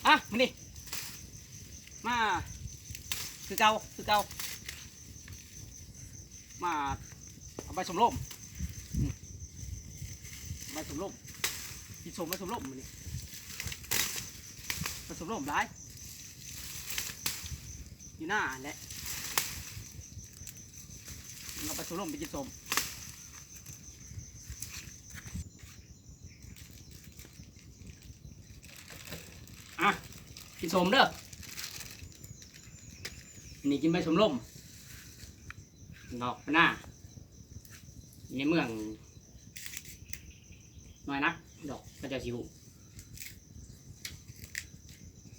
อ่ะมานี่มาคือเก่ามาเอาใบสมร่มใบสมร่มกินสมใบสมร่มมานี่ใบสมร่มได้อยู่หน้าแหละเราไปสมร่มไปกินสมอ่ะกินสมเด้อนี่กินใบสมร่มดอกหน้าในเมืองน้อยนักดอกก็จะชิว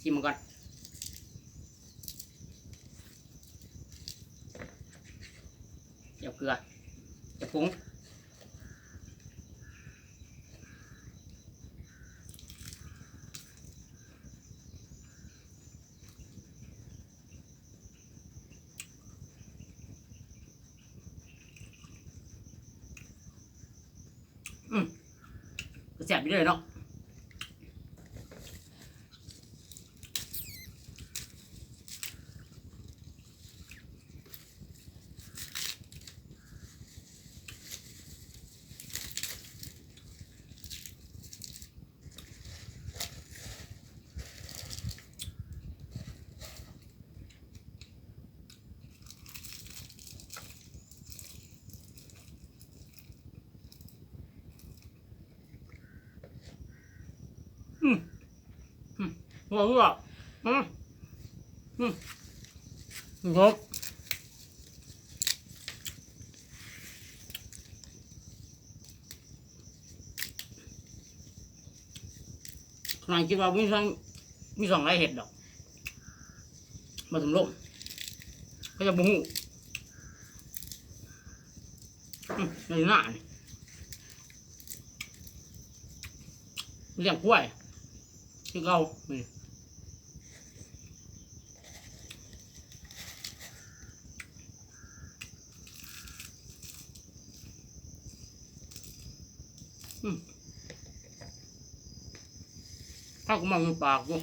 ชิมมันก่อนเดี๋ยวเกลือจะปรุงก็แซ่บไปเลยเนาะงงอ่ะงงขนาดคิดว่ามีสองไรเห็ดดอกมาถึงลมก็จะบุ้งในหน้าเลี้ยงกล้วยที่เราถ้ากูมองปากกู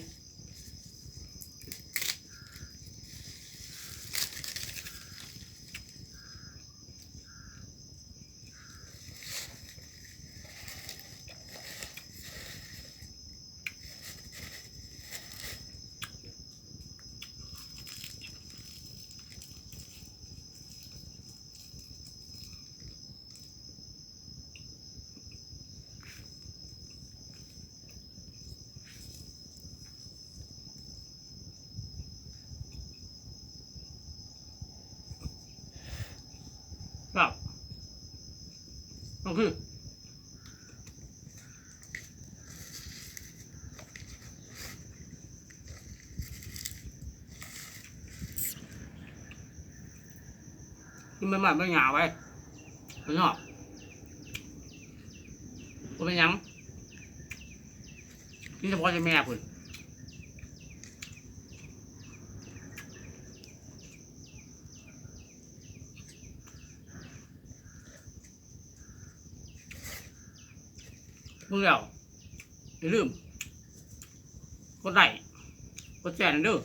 ครับก็คือกินไม่หมดไม่หยาไว้ไม่หยอกกูเป็นยังนี่เฉพาะจะแม่คุณมึงแล้วอย่าลืมกดไลค์กดแชร์นั่นเด้อ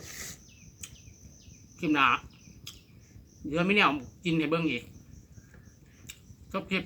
คลิปหน้าเดี๋ยวไม่แนวกินในเบิ้งอีกจบคลิป